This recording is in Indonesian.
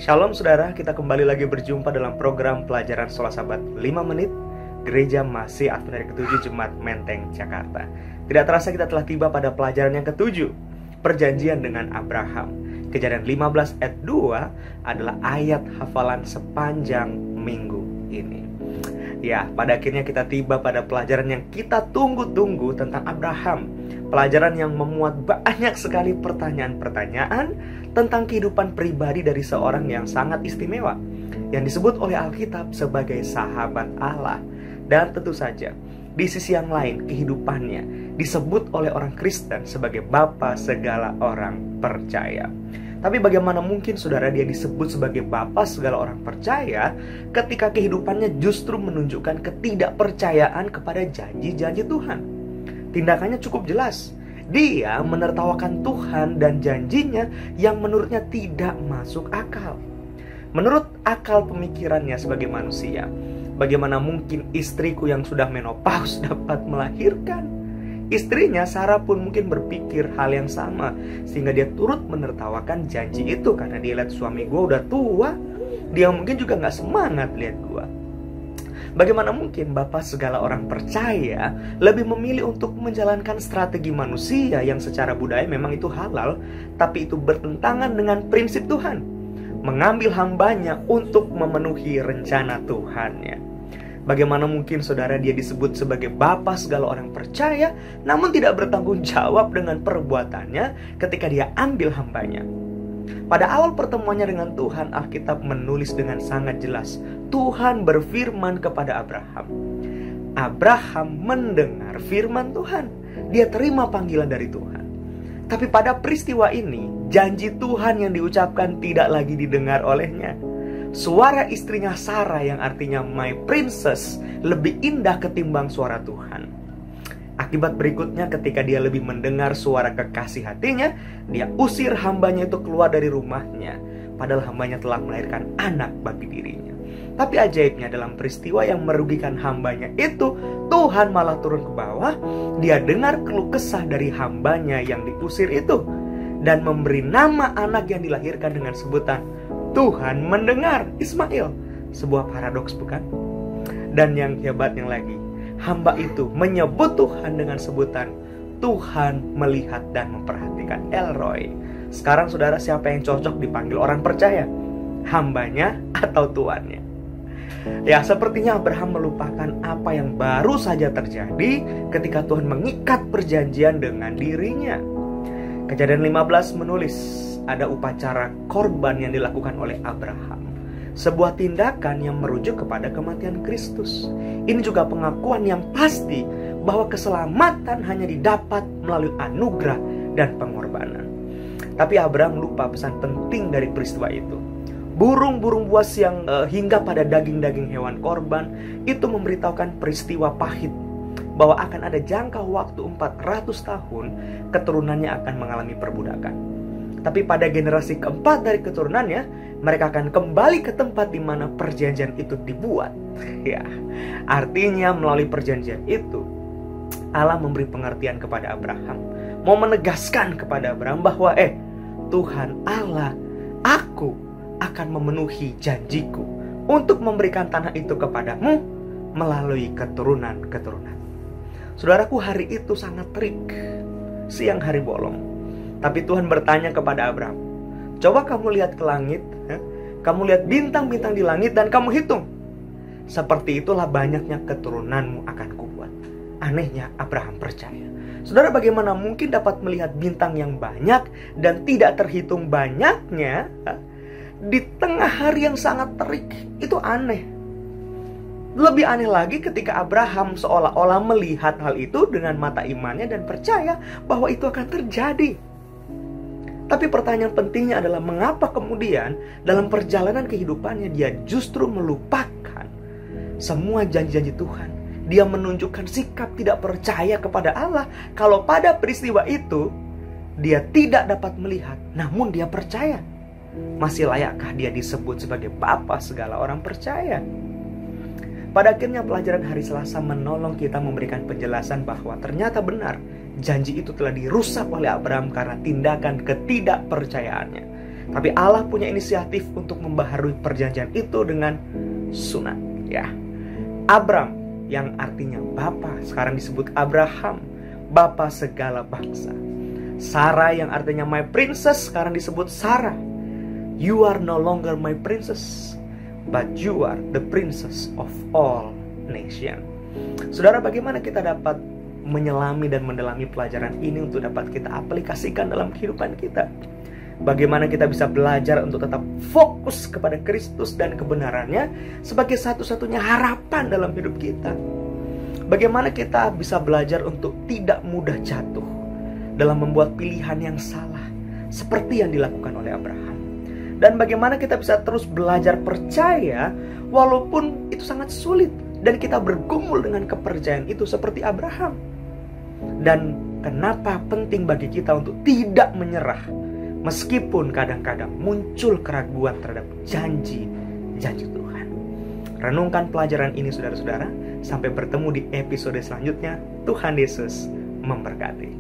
Shalom saudara, kita kembali lagi berjumpa dalam program pelajaran Sholat Sabat 5 menit Gereja Masih Advent Hari ke-7 Jemaat Menteng, Jakarta. Tidak terasa kita telah tiba pada pelajaran yang ke-7, Perjanjian dengan Abraham. Kejadian 15 ayat 2 adalah ayat hafalan sepanjang minggu ini. Ya, pada akhirnya kita tiba pada pelajaran yang kita tunggu-tunggu tentang Abraham. Pelajaran yang memuat banyak sekali pertanyaan-pertanyaan tentang kehidupan pribadi dari seorang yang sangat istimewa, yang disebut oleh Alkitab sebagai sahabat Allah. Dan tentu saja, di sisi yang lain kehidupannya disebut oleh orang Kristen sebagai bapa segala orang percaya. Tapi bagaimana mungkin saudara dia disebut sebagai bapa segala orang percaya ketika kehidupannya justru menunjukkan ketidakpercayaan kepada janji-janji Tuhan? Tindakannya cukup jelas. Dia menertawakan Tuhan dan janjinya yang menurutnya tidak masuk akal. Menurut akal pemikirannya sebagai manusia, bagaimana mungkin istriku yang sudah menopause dapat melahirkan? Istrinya Sarah pun mungkin berpikir hal yang sama, sehingga dia turut menertawakan janji itu. Karena dia lihat suami gue udah tua, dia mungkin juga gak semangat lihat gue. Bagaimana mungkin Bapak segala orang percaya lebih memilih untuk menjalankan strategi manusia yang secara budaya memang itu halal, tapi itu bertentangan dengan prinsip Tuhan, mengambil hambanya untuk memenuhi rencana Tuhannya. Bagaimana mungkin saudara dia disebut sebagai bapa segala orang percaya, namun tidak bertanggung jawab dengan perbuatannya ketika dia ambil hambanya? Pada awal pertemuannya dengan Tuhan, Alkitab menulis dengan sangat jelas, Tuhan berfirman kepada Abraham. Abraham mendengar firman Tuhan. Dia terima panggilan dari Tuhan. Tapi pada peristiwa ini, janji Tuhan yang diucapkan tidak lagi didengar olehnya. Suara istrinya Sarah yang artinya my princess lebih indah ketimbang suara Tuhan. Akibat berikutnya ketika dia lebih mendengar suara kekasih hatinya, dia usir hambanya itu keluar dari rumahnya. Padahal hambanya telah melahirkan anak bagi dirinya. Tapi ajaibnya dalam peristiwa yang merugikan hambanya itu, Tuhan malah turun ke bawah. Dia dengar keluh kesah dari hambanya yang diusir itu, dan memberi nama anak yang dilahirkan dengan sebutan Tuhan mendengar, Ismail. Sebuah paradoks bukan? Dan yang hebatnya lagi, hamba itu menyebut Tuhan dengan sebutan Tuhan melihat dan memperhatikan, El Roy. Sekarang saudara, siapa yang cocok dipanggil orang percaya? Hambanya atau tuannya? Ya, sepertinya Abraham melupakan apa yang baru saja terjadi ketika Tuhan mengikat perjanjian dengan dirinya. Kejadian 15 menulis ada upacara korban yang dilakukan oleh Abraham. Sebuah tindakan yang merujuk kepada kematian Kristus. Ini juga pengakuan yang pasti bahwa keselamatan hanya didapat melalui anugerah dan pengorbanan. Tapi Abraham lupa pesan penting dari peristiwa itu. Burung-burung buas yang hingga pada daging-daging hewan korban itu memberitahukan peristiwa pahit, bahwa akan ada jangka waktu 400 tahun keturunannya akan mengalami perbudakan. Tapi pada generasi keempat dari keturunannya, mereka akan kembali ke tempat di mana perjanjian itu dibuat. Ya, artinya melalui perjanjian itu, Allah memberi pengertian kepada Abraham, mau menegaskan kepada Abraham bahwa Tuhan Allah, aku akan memenuhi janjiku untuk memberikan tanah itu kepadamu melalui keturunan-keturunan. Saudaraku, hari itu sangat terik, siang hari bolong. Tapi Tuhan bertanya kepada Abraham, coba kamu lihat ke langit, kamu lihat bintang-bintang di langit dan kamu hitung. Seperti itulah banyaknya keturunanmu akan kubuat. Anehnya Abraham percaya. Saudara, bagaimana mungkin dapat melihat bintang yang banyak dan tidak terhitung banyaknya di tengah hari yang sangat terik? Itu aneh. Lebih aneh lagi ketika Abraham seolah-olah melihat hal itu dengan mata imannya dan percaya bahwa itu akan terjadi. Tapi pertanyaan pentingnya adalah mengapa kemudian dalam perjalanan kehidupannya dia justru melupakan semua janji-janji Tuhan. Dia menunjukkan sikap tidak percaya kepada Allah kalau pada peristiwa itu dia tidak dapat melihat, namun dia percaya. Masih layakkah dia disebut sebagai bapa segala orang percaya? Pada akhirnya pelajaran hari Selasa menolong kita memberikan penjelasan bahwa ternyata benar janji itu telah dirusak oleh Abraham karena tindakan ketidakpercayaannya. Tapi Allah punya inisiatif untuk membaharui perjanjian itu dengan sunat, ya. Abram yang artinya bapa sekarang disebut Abraham, bapa segala bangsa. Sarah yang artinya my princess sekarang disebut Sarah. You are no longer my princess, but you are the princess of all nation. Saudara, bagaimana kita dapat menyelami dan mendalami pelajaran ini untuk dapat kita aplikasikan dalam kehidupan kita? Bagaimana kita bisa belajar untuk tetap fokus kepada Kristus dan kebenarannya sebagai satu-satunya harapan dalam hidup kita? Bagaimana kita bisa belajar untuk tidak mudah jatuh dalam membuat pilihan yang salah seperti yang dilakukan oleh Abraham? Dan bagaimana kita bisa terus belajar percaya walaupun itu sangat sulit, dan kita bergumul dengan kepercayaan itu seperti Abraham? Dan kenapa penting bagi kita untuk tidak menyerah meskipun kadang-kadang muncul keraguan terhadap janji-janji Tuhan? Renungkan pelajaran ini saudara-saudara. Sampai bertemu di episode selanjutnya. Tuhan Yesus memberkati.